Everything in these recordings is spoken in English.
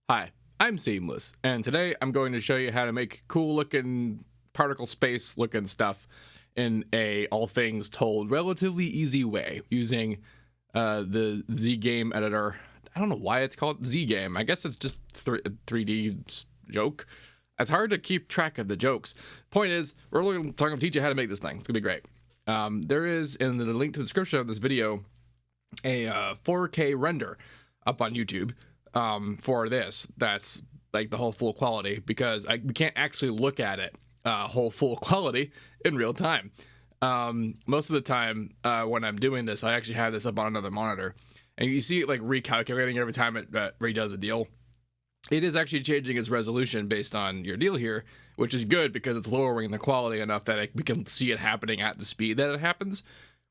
Hi, I'm Seamless, and today I'm going to show you how to make cool looking particle space looking stuff in a all things told relatively easy way using the Z game editor. I don't know why it's called Z game. I guess it's just 3D joke. It's hard to keep track of the jokes. Point is, we're going to teach you how to make this thing. It's gonna be great. There is in the link to the description of this video a 4K render up on YouTube for this. That's like the whole full quality, because we can't actually look at it whole full quality in real time. Most of the time when I'm doing this, I actually have this up on another monitor, and you see it like recalculating every time it redoes a deal. It is actually changing its resolution based on your deal here, which is good because it's lowering the quality enough that we can see it happening at the speed that it happens,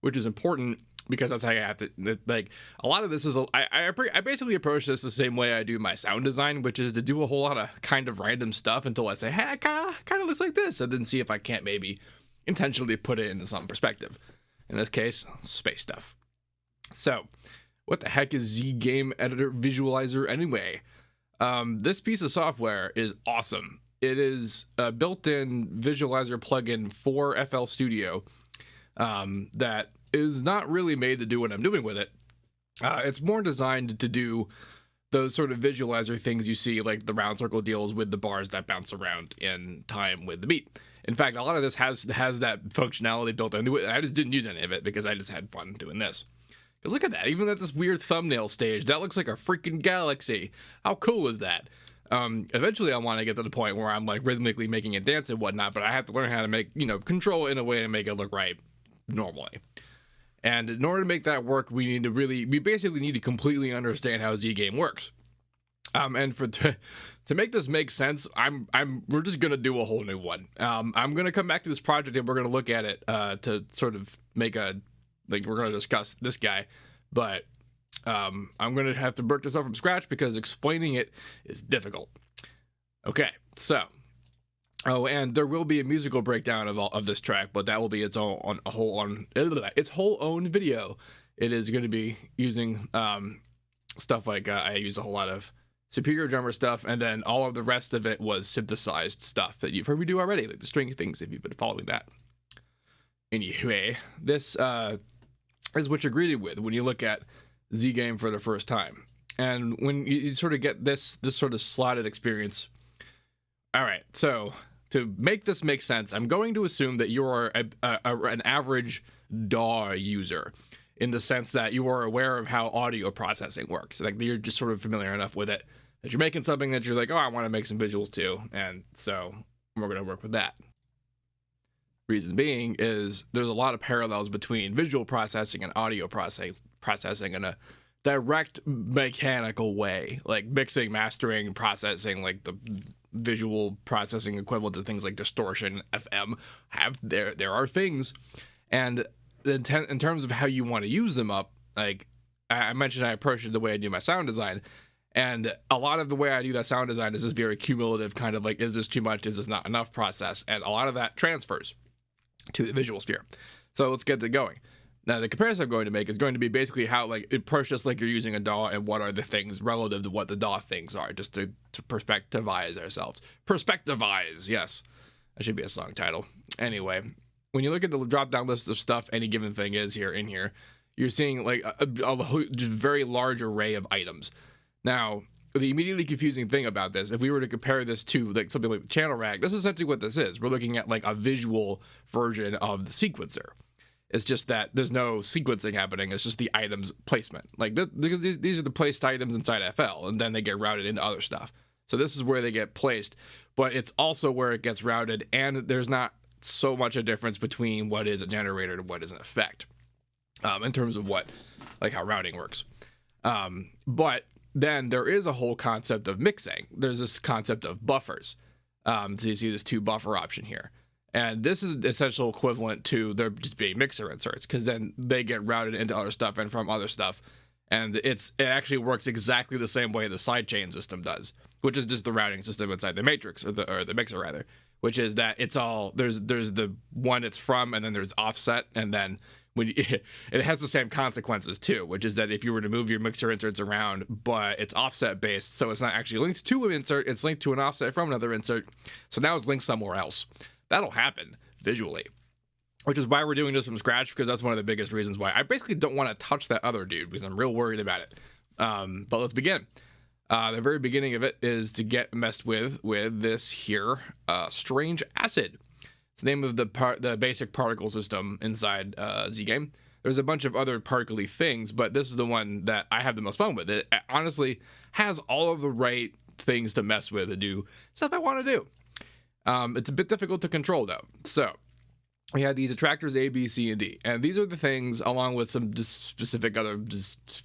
which is important because that's how you have to, like, a lot of this is, I basically approach this the same way I do my sound design, which is to do a whole lot of kind of random stuff until I say, hey, it kind of looks like this, and then see if I can't maybe intentionally put it into some perspective. In this case, space stuff. So, what the heck is Z Game Editor Visualizer anyway? This piece of software is awesome. It is a built-in visualizer plugin for FL Studio that is not really made to do what I'm doing with it. It's more designed to do those sort of visualizer things you see, like the round circle deals with the bars that bounce around in time with the beat. In fact, a lot of this has that functionality built into it, and I just didn't use any of it because I just had fun doing this. Because look at that, even at this weird thumbnail stage, that looks like a freaking galaxy. How cool is that? Eventually I want to get to the point where I'm like rhythmically making it dance and whatnot, but I have to learn how to make, control it in a way to make it look right normally. And in order to make that work, we basically need to completely understand how Z game works. And to make this make sense, we're just gonna do a whole new one. I'm gonna come back to this project and we're gonna look at it to sort of make we're gonna discuss this guy, but I'm gonna have to work this up from scratch because explaining it is difficult. Okay, so. Oh, and there will be a musical breakdown of this track, but that will be its whole own video. It is going to be using stuff like I use a whole lot of Superior Drummer stuff, and then all of the rest of it was synthesized stuff that you've heard me do already, like the string things, if you've been following that. Anyway, this is what you're greeted with when you look at Z Game for the first time, and when you sort of get this sort of slotted experience. All right, so to make this make sense, I'm going to assume that you are an average DAW user, in the sense that you are aware of how audio processing works. Like, you're just sort of familiar enough with it that you're making something that you're like, oh, I want to make some visuals too, and so we're going to work with that. Reason being is there's a lot of parallels between visual processing and audio processing in a direct mechanical way, like mixing, mastering, processing, like the visual processing equivalent to things like distortion, FM. There are things, and in terms of how you want to use them up, like I mentioned, I approach it the way I do my sound design, and a lot of the way I do that sound design is this very cumulative kind of like, is this too much, is this not enough process, and a lot of that transfers to the visual sphere. So let's get it going. Now, the comparison I'm going to make is going to be basically how, like, approach just like you're using a DAW, and what are the things relative to what the DAW things are, just to perspectivize ourselves. Perspectivize, yes. That should be a song title. Anyway, when you look at the drop-down list of stuff any given thing is in here, you're seeing, like, a very large array of items. Now, the immediately confusing thing about this, if we were to compare this to, like, something like the channel rack, this is essentially what this is. We're looking at, like, a visual version of the sequencer. It's just that there's no sequencing happening. It's just the items placement. Like, because these are the placed items inside FL, and then they get routed into other stuff. So this is where they get placed, but it's also where it gets routed, and there's not so much a difference between what is a generator and what is an effect, in terms of how routing works. But then there is a whole concept of mixing. There's this concept of buffers. So you see this 2 buffer option here. And this is essential equivalent to there just being mixer inserts, because then they get routed into other stuff and from other stuff. And it actually works exactly the same way the sidechain system does, which is just the routing system inside the matrix, or the mixer rather, which is that it's all, there's the one it's from, and then there's offset, and then when you, it has the same consequences too, which is that if you were to move your mixer inserts around, but it's offset based, so it's not actually linked to an insert, it's linked to an offset from another insert, so now it's linked somewhere else. That'll happen visually, which is why we're doing this from scratch, because that's one of the biggest reasons why I basically don't want to touch that other dude, because I'm real worried about it. But let's begin. The very beginning of it is to get messed with this here strange acid. It's the name of the basic particle system inside ZGame. There's a bunch of other particle-y things, but this is the one that I have the most fun with. It honestly has all of the right things to mess with and do stuff I want to do. It's a bit difficult to control though. So we had these attractors A, B, C, and D, and these are the things, along with some specific other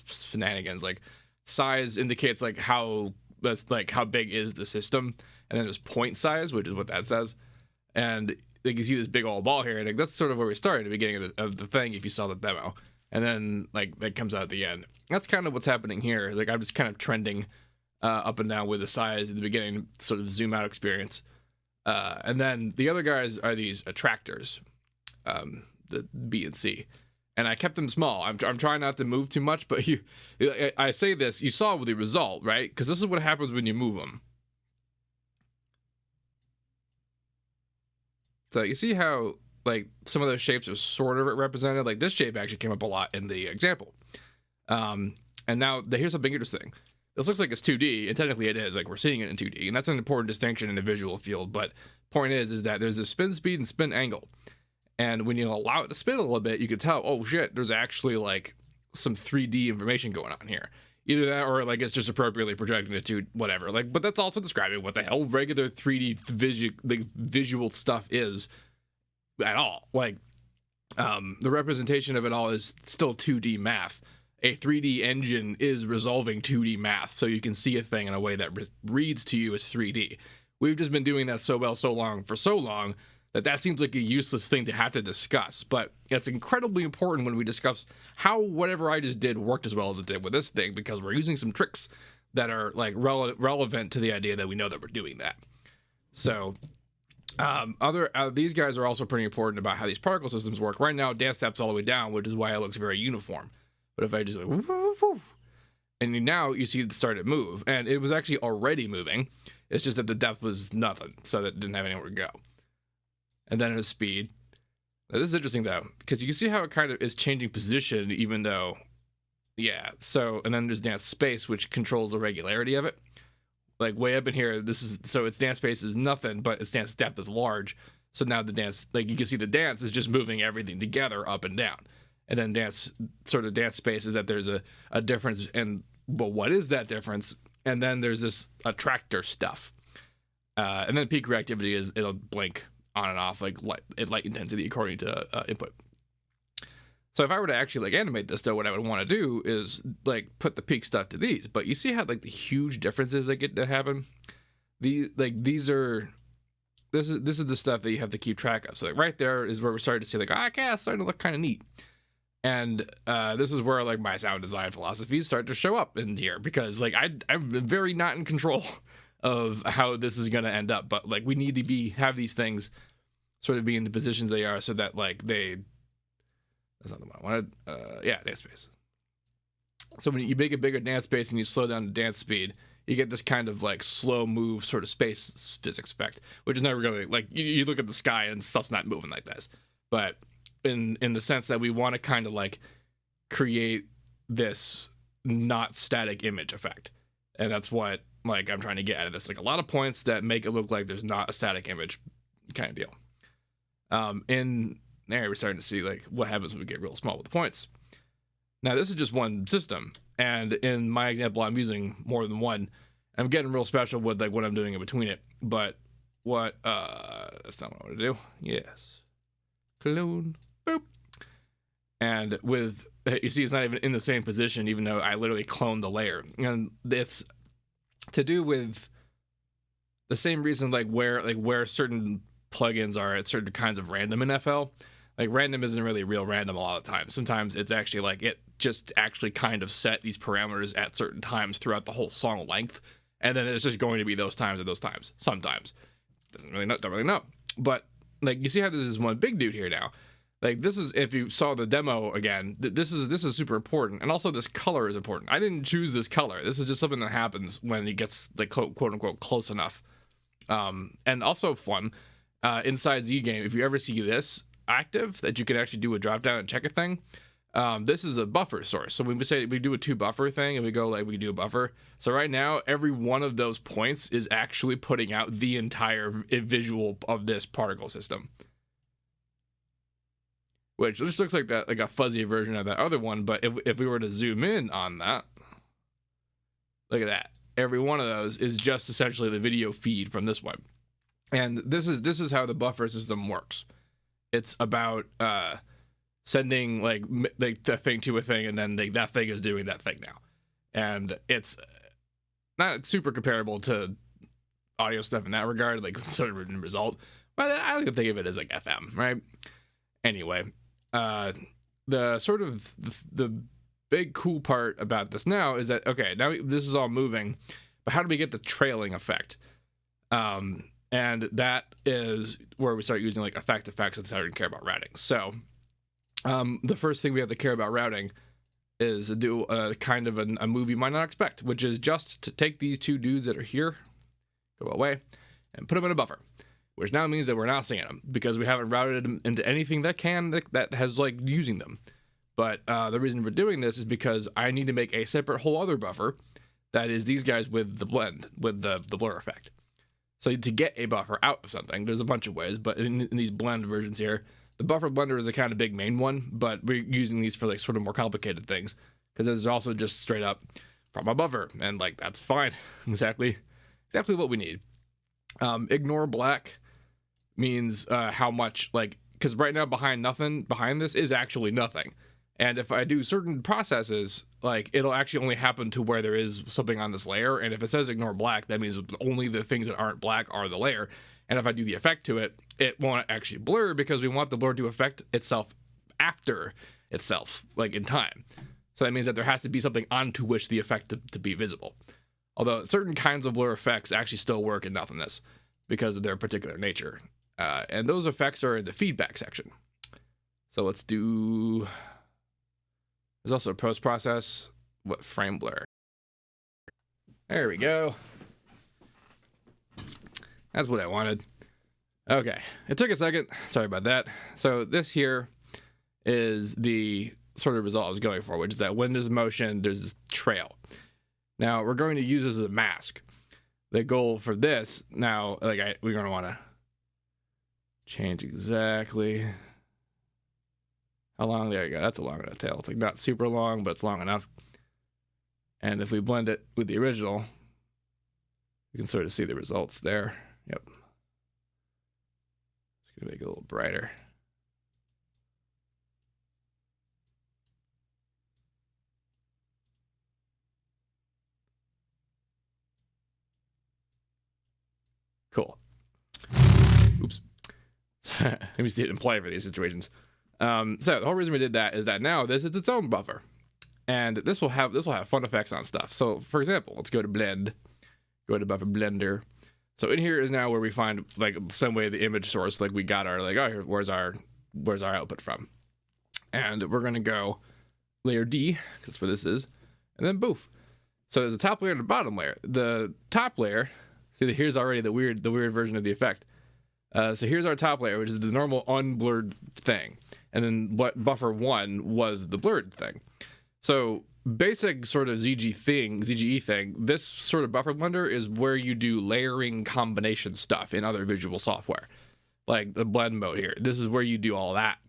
shenanigans, like size indicates like how big is the system, and then there's point size, which is what that says. And like you see this big old ball here, and like that's sort of where we started at the beginning of the thing, if you saw the demo, and then like that comes out at the end. That's kind of what's happening here. Like I'm just kind of trending up and down with the size at the beginning, sort of zoom out experience. And then the other guys are these attractors, the B and C, and I kept them small. I'm trying not to move too much, but I say this, you saw the result, right? Because this is what happens when you move them. So you see how like some of those shapes are sort of represented. Like this shape actually came up a lot in the example. And now here's something interesting. This looks like it's 2D, and technically it is. Like we're seeing it in 2D, and that's an important distinction in the visual field. But point is that there's a spin speed and spin angle, and when you allow it to spin a little bit, you can tell, oh shit, there's actually like some 3D information going on here. Either that, or like it's just appropriately projecting it to whatever. Like, but that's also describing what the hell regular 3D visual stuff is at all. Like, the representation of it all is still 2D math. A 3D engine is resolving 2D math, so you can see a thing in a way that reads to you as 3D. We've just been doing that so long that seems like a useless thing to have to discuss, but it's incredibly important when we discuss how whatever I just did worked as well as it did with this thing, because we're using some tricks that are like relevant to the idea that we know that we're doing that. So these guys are also pretty important about how these particle systems work. Right now, dance steps all the way down, which is why it looks very uniform. But if I just like, woof, woof, woof, and now you see it start to move, and it was actually already moving. It's just that the depth was nothing, so that it didn't have anywhere to go. And then its speed. Now, this is interesting though, because you can see how it kind of is changing position, even though, yeah. So, and then there's dance space, which controls the regularity of it. Like way up in here, so its dance space is nothing, but its dance depth is large. So now the dance, like you can see the dance is just moving everything together up and down. And then dance space is that there's a difference, and well, what is that difference? And then there's this attractor stuff, and then peak reactivity is it'll blink on and off like light intensity according to input. So if I were to actually like animate this though, what I would want to do is like put the peak stuff to these. But you see how like the huge differences that get to happen. This is the stuff that you have to keep track of. So like right there is where we're starting to see like, okay, it's starting to look kind of neat. And this is where like my sound design philosophies start to show up in here, because like I'm very not in control of how this is going to end up, but like we need to have these things sort of be in the positions they are, so that like that's not the one I wanted. Yeah, dance space. So when you make a bigger dance space and you slow down the dance speed, you get this kind of like slow move sort of space physics effect, which is never really like you look at the sky and stuff's not moving like this, but in the sense that we want to kind of like create this not static image effect, and that's what like I'm trying to get out of this, like a lot of points that make it look like there's not a static image kind of deal. In there we're starting to see like what happens when we get real small with the points. Now this is just one system, and in my example I'm using more than one. I'm getting real special with like what I'm doing in between it, but what that's not what I want to do. Yes, clone, boop. And with, you see it's not even in the same position, even though I literally cloned the layer. And it's to do with the same reason like where certain plugins are at certain kinds of random in FL. Like random isn't really real random a lot of the time. Sometimes it's actually like it just actually kind of set these parameters at certain times throughout the whole song length, and then it's just going to be those times at those times. Sometimes don't really know. But like you see how there's this one big dude here now. Like this is, if you saw the demo again, this is super important, and also this color is important. I didn't choose this color. This is just something that happens when it gets like quote unquote close enough. And also fun, inside ZGE game, if you ever see this active, that you can actually do a drop down and check a thing. This is a buffer source. So when we say we do a 2 buffer thing and we go like we do a buffer. So right now, every one of those points is actually putting out the entire visual of this particle system. Which just looks like that, like a fuzzy version of that other one. But if we were to zoom in on that, look at that. Every one of those is just essentially the video feed from this one. And this is how the buffer system works. It's about sending like the thing to a thing, and then that thing is doing that thing now. And it's not super comparable to audio stuff in that regard, like sort of written result. But I like to think of it as like FM, right? Anyway, the sort of the big cool part about this now is that, okay, now this is all moving, but how do we get the trailing effect? And that is where we start using like effects and start to care about routing. So the first thing we have to care about routing is do a kind of a move you might not expect, which is just to take these 2 dudes that are here, go away, and put them in a buffer. Which now means that we're not seeing them because we haven't routed them into anything that has like using them. But the reason we're doing this is because I need to make a separate whole other buffer that is these guys with the blend, with the blur effect. So to get a buffer out of something, there's a bunch of ways, but in these blend versions here, the buffer blender is the kind of big main one, but we're using these for like sort of more complicated things because there's also just straight up from a buffer, and like that's fine, exactly what we need. Ignore black means how much, like, because right now behind this is actually nothing. And if I do certain processes, like it'll actually only happen to where there is something on this layer. And if it says ignore black, that means only the things that aren't black are the layer. And if I do the effect to it, it won't actually blur because we want the blur to affect itself after itself, like in time. So that means that there has to be something onto which the effect to be visible. Although certain kinds of blur effects actually still work in nothingness because of their particular nature. And those effects are in the feedback section. So let's do, there's also a post process, what frame blur. There we go. That's what I wanted. Okay, it took a second, sorry about that. So this here is the sort of result I was going for, which is that when there's motion, there's this trail. Now we're going to use this as a mask. The goal for this now, like we're going to want to change exactly how long. There you go. That's a long enough tail. It's like not super long, but it's long enough. And if we blend it with the original, you can sort of see the results there. Yep. Just gonna make it a little brighter. Cool. Oops. Let me see it in play for these situations. So the whole reason we did that is that now this is its own buffer, and this will have fun effects on stuff. So for example, let's go to blend, go to buffer blender. So in here is now where we find like some way the image source, like we got our like, oh, here, where's our output from, and we're gonna go layer D, because that's what this is, and then boof. So there's a top layer and a bottom layer. The top layer, see, here's already the weird version of the effect. So here's our top layer, which is the normal unblurred thing. And then what buffer 1 was the blurred thing. So basic sort of ZGE thing, this sort of buffer blender is where you do layering combination stuff in other visual software. Like the blend mode here. This is where you do all that.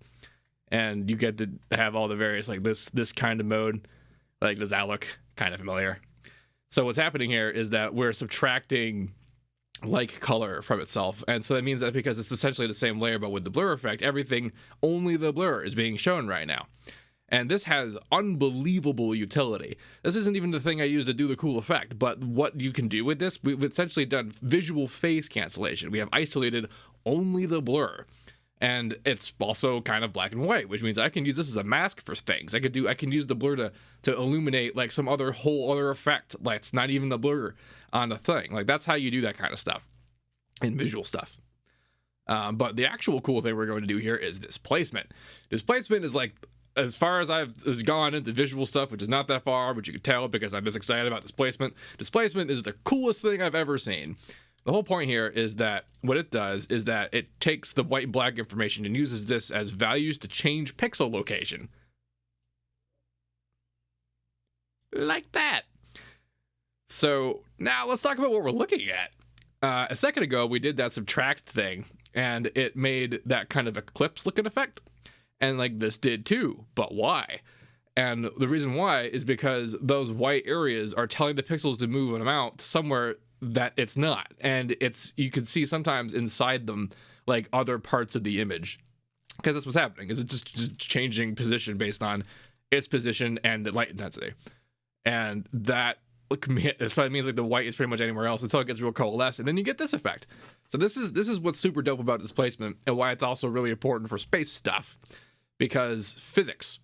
And you get to have all the various, like this kind of mode. Like, does that look kind of familiar? So what's happening here is that we're subtracting like color from itself, and so that means that because it's essentially the same layer but with the blur effect, everything, only the blur is being shown right now. And this has unbelievable utility. This isn't even the thing I use to do the cool effect, but what you can do with this, we've essentially done visual phase cancellation. We have isolated only the blur, and it's also kind of black and white, which means I can use this as a mask for things. I can use the blur to illuminate like some whole other effect, like it's not even the blur on the thing. Like that's how you do that kind of stuff in visual stuff. But the actual cool thing we're going to do here is displacement. Displacement is like, as far as has gone into visual stuff, which is not that far, but you can tell because I'm just excited about displacement. Displacement is the coolest thing I've ever seen. The whole point here is that what it does is that it takes the white and black information and uses this as values to change pixel location. Like that. So now let's talk about what we're looking at. A second ago, we did that subtract thing, and it made that kind of eclipse looking effect. And like this did too, but why? And the reason why is because those white areas are telling the pixels to move an amount somewhere that it's not. And you can see sometimes inside them like other parts of the image. Because that's what's happening, is it's just changing position based on its position and the light intensity. And that so it means like the white is pretty much anywhere else until it gets real coalesced, and then you get this effect. So this is what's super dope about displacement, and why it's also really important for space stuff. Because physics,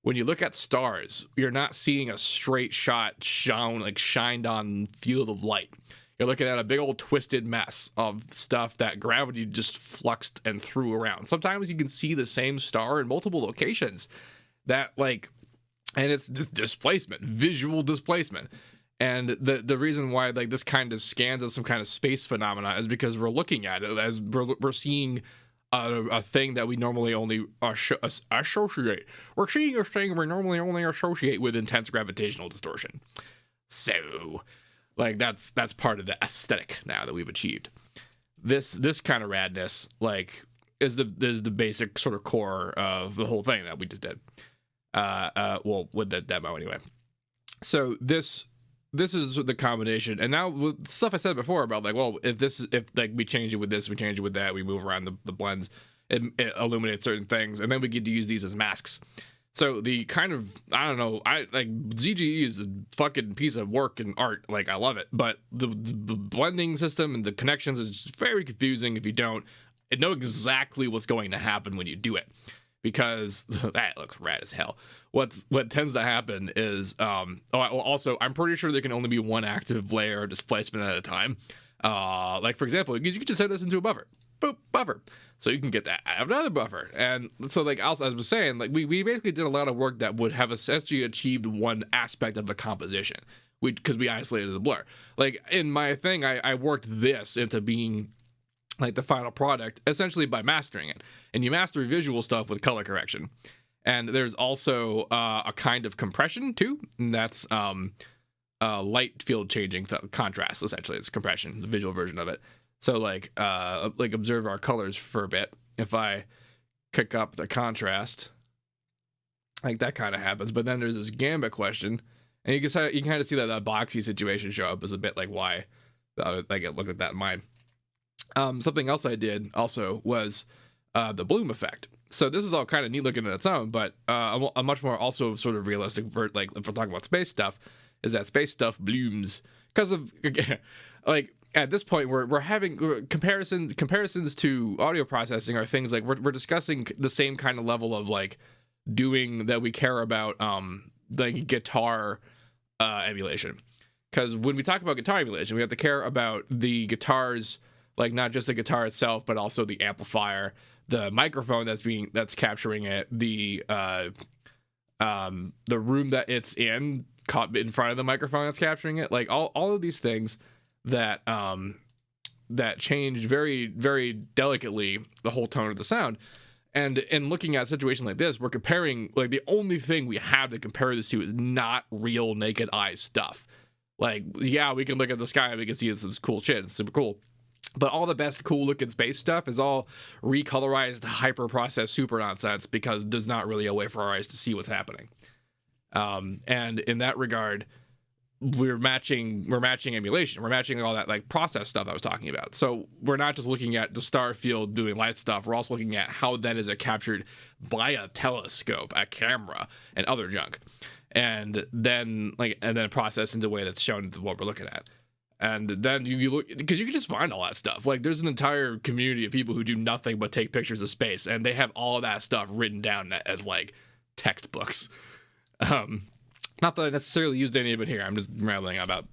when you look at stars, you're not seeing a straight shot shined on field of light. You're looking at a big old twisted mess of stuff that gravity just fluxed and threw around. Sometimes you can see the same star in multiple locations. And it's this displacement, visual displacement. And the reason why like this kind of scans as some kind of space phenomena is because we're looking at it as we're seeing a thing that we normally only associate. We're seeing a thing we normally only associate with intense gravitational distortion. So, like that's part of the aesthetic now that we've achieved. This kind of radness like is the basic sort of core of the whole thing that we just did. Well, with the demo anyway. So this is the combination, and now with stuff I said before about like, well, if like we change it with this, we change it with that, we move around the blends, it illuminates certain things, and then we get to use these as masks. So the kind of, I don't know, I like ZGE is a fucking piece of work and art, like I love it, but the blending system and the connections is just very confusing if you don't know exactly what's going to happen when you do it. Because that looks rad as hell. What tends to happen is, also, I'm pretty sure there can only be one active layer of displacement at a time. Like, for example, you could just set this into a buffer. Boop, buffer. So you can get that out of another buffer. And so, like, as I was saying, like, we basically did a lot of work that would have essentially achieved one aspect of the composition. Because we isolated the blur. Like, in my thing, I worked this into being like the final product essentially by mastering it, and you master visual stuff with color correction. And there's also a kind of compression too, and that's light field changing contrast. Essentially it's compression, the visual version of it. So like observe our colors for a bit. If I kick up the contrast, like that kind of happens. But then there's this gambit question, and you can kind of see that boxy situation show up as a bit like why like it looked at that in mine. Something else I did also was the bloom effect. So this is all kind of neat looking in its own, but a much more also sort of realistic like if we're talking about space stuff, is that space stuff blooms because of like at this point we're having comparisons to audio processing are things like we're discussing the same kind of level of like doing that we care about like guitar emulation. Because when we talk about guitar emulation, we have to care about the guitars, like not just the guitar itself, but also the amplifier, the microphone that's capturing it, the room that it's in, caught in front of the microphone that's capturing it, like all of these things that change very, very delicately the whole tone of the sound. And in looking at a situation like this, we're comparing, like the only thing we have to compare this to is not real naked eye stuff. Like, yeah, we can look at the sky and we can see some cool shit. It's super cool. But all the best cool looking space stuff is all recolorized, hyper processed super nonsense because there's not really a way for our eyes to see what's happening. And in that regard, we're matching emulation. We're matching all that like process stuff I was talking about. So we're not just looking at the star field doing light stuff. We're also looking at how then is it captured by a telescope, a camera, and other junk. And then processed in the way that's shown into what we're looking at. And then you look, because you can just find all that stuff. Like there's an entire community of people who do nothing but take pictures of space, and they have all of that stuff written down as like textbooks. Not that I necessarily used any of it here. I'm just rambling about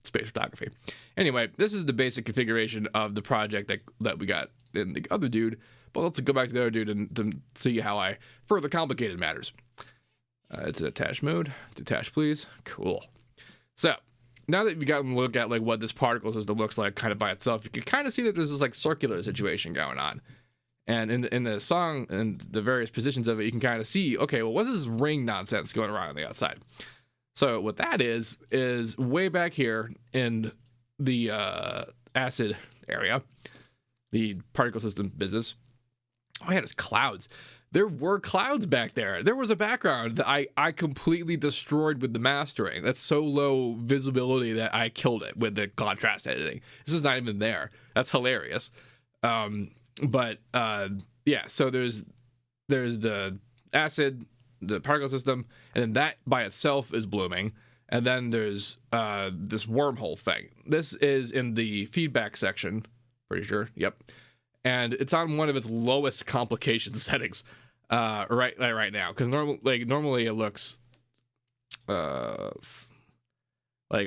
space photography. Anyway, this is the basic configuration of the project that we got in the other dude. But let's go back to the other dude and to see how I further complicated matters. It's in attach mode. Detach, please. Cool. So now that you've gotten a look at like what this particle system looks like kind of by itself, you can kind of see that there's this like circular situation going on. And in the song and the various positions of it, you can kind of see, okay, well, what is this ring nonsense going around on the outside? So what that is way back here in the acid area, the particle system business. Oh yeah, there's clouds. There were clouds back there. There was a background that I completely destroyed with the mastering. That's so low visibility that I killed it with the contrast editing. This is not even there. That's hilarious. But yeah, so there's the acid, the particle system, and then that by itself is blooming. And then there's this wormhole thing. This is in the feedback section, pretty sure. Yep. And it's on one of its lowest complication settings right now, because normally it looks like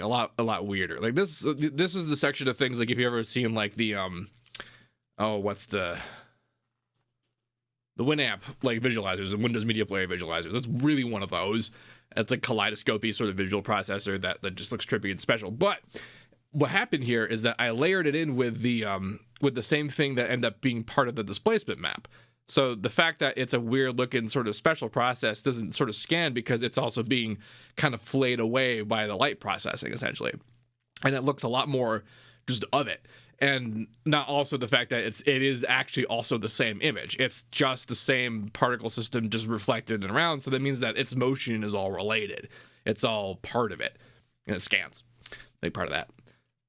a lot weirder. Like this is the section of things like if you ever seen like the what's the Winamp like visualizers and Windows Media Player visualizers. That's really one of those. It's a kaleidoscopy sort of visual processor that just looks trippy and special. But what happened here is that I layered it in with the same thing that ended up being part of the displacement map. So the fact that it's a weird looking sort of special process doesn't sort of scan because it's also being kind of flayed away by the light processing essentially. And it looks a lot more just of it. And not also the fact that it is actually also the same image. It's just the same particle system just reflected and around. So that means that its motion is all related. It's all part of it. And it scans. Big part of that.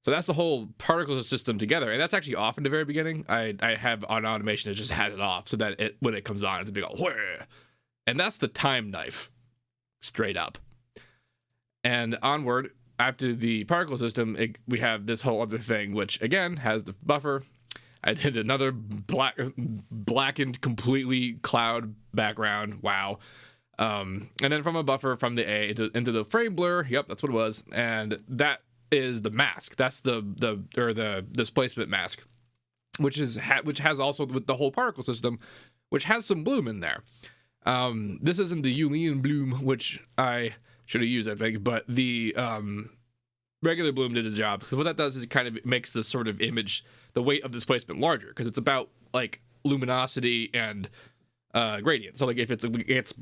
So that's the whole particle system together. And that's actually off in the very beginning. I have on automation that just has it off so that when it comes on, it's a big old whoosh. And that's the time knife. Straight up. And onward, after the particle system, we have this whole other thing, which again has the buffer. I did another blackened completely cloud background. Wow. And then from a buffer from the A into the frame blur. Yep, that's what it was. And that is the mask. That's the displacement mask, which has also with the whole particle system, which has some bloom in there. This isn't the Julian bloom, which I should have used, I think, but the regular bloom did the job, because what that does is it kind of makes the sort of image, the weight of displacement larger, because it's about like luminosity and gradient. So like if it's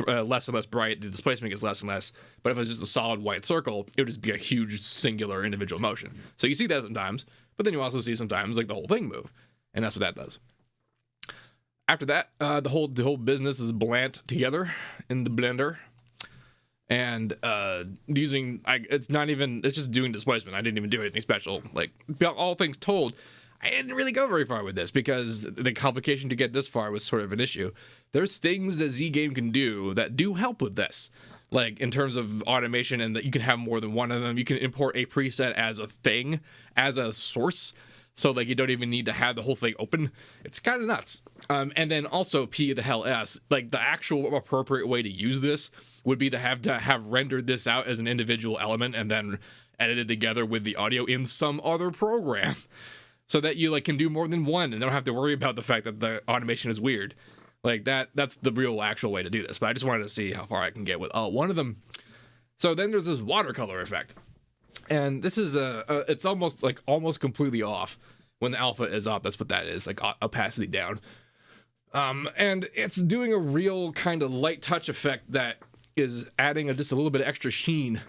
less and less bright, the displacement gets less and less. But if it's just a solid white circle, it would just be a huge singular individual motion. So you see that sometimes, but then you also see sometimes like the whole thing move, and that's what that does. After that, the whole business is blent together in the blender, and it's just doing displacement. I didn't even do anything special. Like all things told, I didn't really go very far with this because the complication to get this far was sort of an issue. There's things that ZGame can do that do help with this, like in terms of automation, and that you can have more than one of them. You can import a preset as a thing, as a source, so like you don't even need to have the whole thing open. It's kind of nuts. And then also P the hell S, like the actual appropriate way to use this would be to have rendered this out as an individual element and then edited together with the audio in some other program, so that you like can do more than one and don't have to worry about the fact that the automation is weird. Like that's the real actual way to do this. But I just wanted to see how far I can get with one of them. So then there's this watercolor effect. And this is it's almost completely off when the alpha is up. That's what that is, like opacity down. And it's doing a real kind of light touch effect that is adding just a little bit of extra sheen.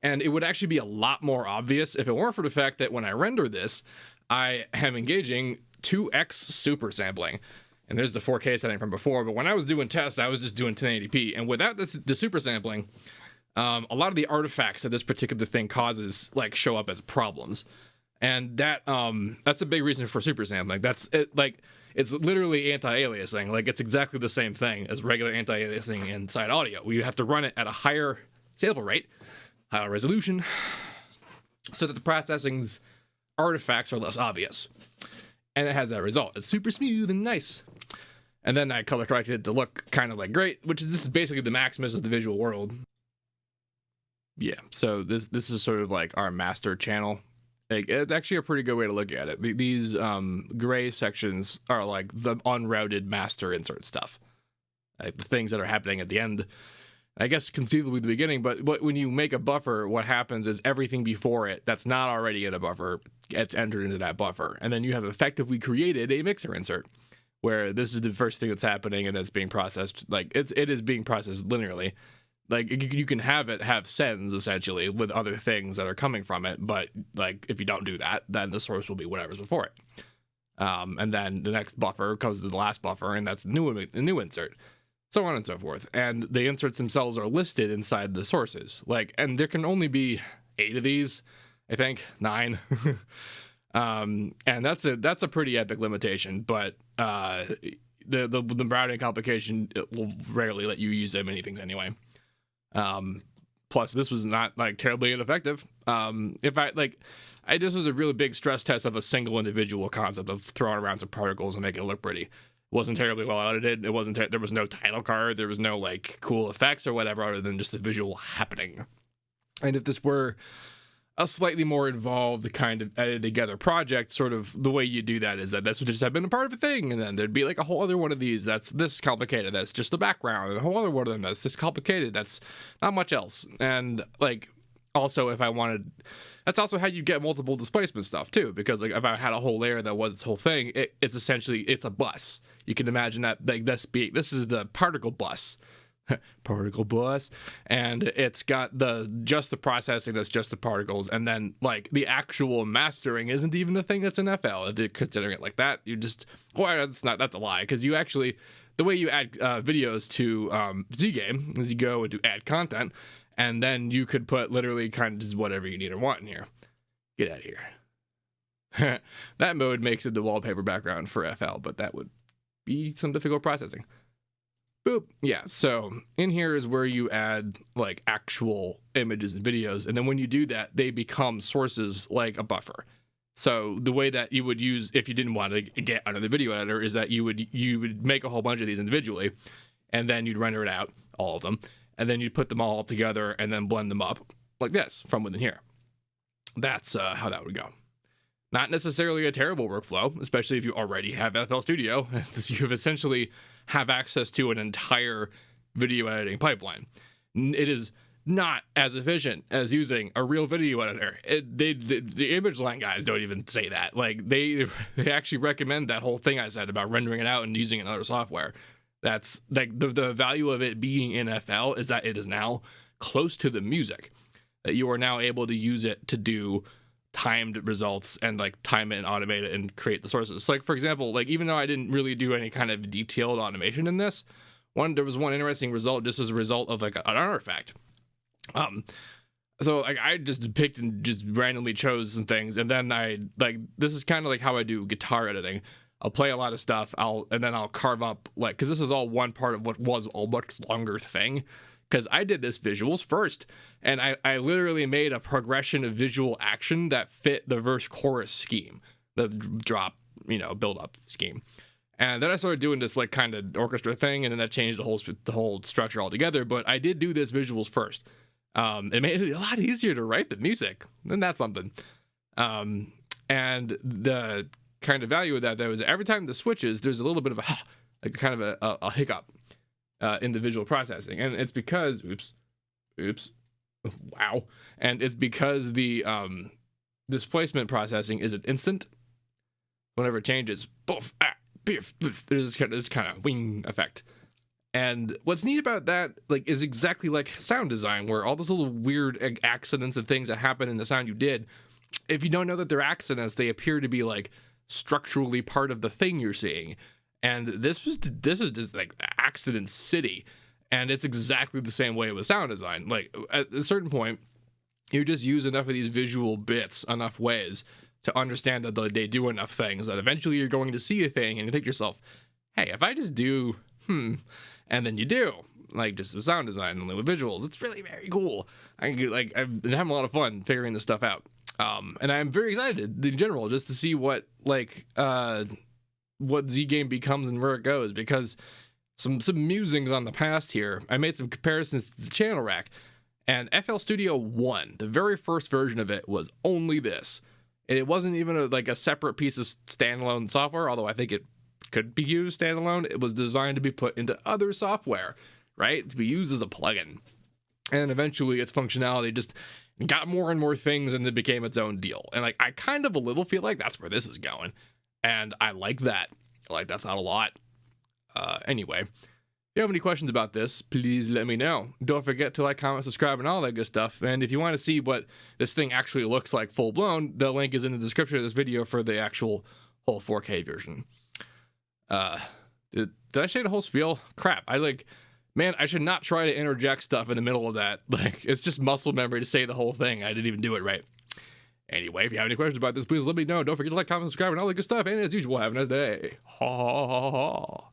And it would actually be a lot more obvious if it weren't for the fact that when I render this, I am engaging 2x super sampling. And there's the 4K setting from before, but when I was doing tests, I was just doing 1080p. And without the super sampling, a lot of the artifacts that this particular thing causes like show up as problems. And that's a big reason for super sampling. That's it. Like it's literally anti-aliasing. Like it's exactly the same thing as regular anti-aliasing inside audio. We have to run it at a higher sample rate, higher resolution, so that the processing's artifacts are less obvious. And it has that result. It's super smooth and nice. And then I color corrected it to look kind of like great, this is basically the Maximus of the visual world. Yeah, so this is sort of like our master channel Like, it's actually a pretty good way to look at it. These gray sections are like the unrouted master insert stuff, like the things that are happening at the end. I guess conceivably the beginning, but when you make a buffer, what happens is everything before it that's not already in a buffer gets entered into that buffer, and then you have effectively created a mixer insert, where this is the first thing that's happening and that's being processed. Like, it is being processed linearly. Like, you can have sends essentially with other things that are coming from it, but like if you don't do that, then the source will be whatever's before it. And then the next buffer comes to the last buffer, and that's a new insert, so on and so forth. And the inserts themselves are listed inside the sources. Like, and there can only be 8 of these, I think 9. And that's a pretty epic limitation, but the routing complication, it will rarely let you use that many things anyway. Plus this was not like terribly ineffective. This was a really big stress test of a single individual concept of throwing around some particles and making it look pretty. It wasn't terribly well edited. It wasn't there was no title card, there was no like cool effects or whatever other than just the visual happening. And if this were a slightly more involved kind of edited together project, sort of the way you do that is that this would just have been a part of a thing, and then there'd be like a whole other one of these that's this complicated, that's just the background, and a whole other one of them that's this complicated, that's not much else. And like, also if I wanted, that's also how you get multiple displacement stuff too, because like if I had a whole layer that was this whole thing, it's essentially, it's a bus. You can imagine that like this is the particle bus. Particle bus, and it's got just the processing that's just the particles, and then like the actual mastering isn't even the thing that's in FL. Considering it like that, you just, well, that's a lie, because you actually, the way you add videos to ZGame is you go and do add content, and then you could put literally kind of just whatever you need or want in here. Get out of here. That mode makes it the wallpaper background for FL, but that would be some difficult processing. Boop. Yeah, so in here is where you add like actual images and videos, and then when you do that, they become sources like a buffer. So the way that you would use, if you didn't want to get under the video editor, is that you would make a whole bunch of these individually, and then you'd render it out, all of them, and then you'd put them all together and then blend them up like this from within here. That's how that would go. Not necessarily a terrible workflow, especially if you already have FL Studio, because you essentially have access to an entire video editing pipeline. It is not as efficient as using a real video editor. The image line guys don't even say that. Like they actually recommend that whole thing I said about rendering it out and using another software. That's like the value of it being in FL is that it is now close to the music, that you are now able to use it to do timed results and like time it and automate it and create the sources. So like, for example, like even though I didn't really do any kind of detailed automation in this there was one interesting result just as a result of like an artifact. So like I just picked and just randomly chose some things, and then this is kind of like how I do guitar editing. I'll play a lot of stuff, and then I'll carve up, like, because this is all one part of what was a much longer thing, because I did this visuals first, and I literally made a progression of visual action that fit the verse chorus scheme, the drop, build up scheme. And then I started doing this like kind of orchestra thing, and then that changed the whole structure altogether. But I did do this visuals first. It made it a lot easier to write the music. And that's something. And the kind of value of that though is every time the switches, there's a little bit of a hiccup in the visual processing, and it's because wow, and it's because the displacement processing isn't instant. Whenever it changes, boof, beef, boof, there's this kind of wing effect. And what's neat about that, like, is exactly like sound design, where all those little weird accidents and things that happen in the sound you did, if you don't know that they're accidents, they appear to be like structurally part of the thing you're seeing. And this is just like accident city, and it's exactly the same way with sound design. Like at a certain point, you just use enough of these visual bits enough ways to understand that they do enough things that eventually you're going to see a thing and you think to yourself, hey, if I just do and then you do, like, just with sound design and with visuals, it's really very cool. I've been having a lot of fun figuring this stuff out, and I'm very excited in general just to see what ZGame becomes and where it goes, because some musings on the past here. I made some comparisons to the channel rack, and FL Studio 1, the very first version of it, was only this. And it wasn't even like a separate piece of standalone software, although I think it could be used standalone. It was designed to be put into other software, right? To be used as a plugin. And eventually its functionality just got more and more things and it became its own deal. And like, I kind of a little feel like that's where this is going. And I like that. I like that thought a lot. Anyway, if you have any questions about this, please let me know. Don't forget to like, comment, subscribe, and all that good stuff. And if you want to see what this thing actually looks like full blown, the link is in the description of this video for the actual whole 4K version. Did I say the whole spiel? Crap. Man, I should not try to interject stuff in the middle of that. Like, it's just muscle memory to say the whole thing. I didn't even do it right. Anyway, if you have any questions about this, please let me know. Don't forget to like, comment, subscribe, and all that good stuff. And as usual, have a nice day. Ha ha ha ha.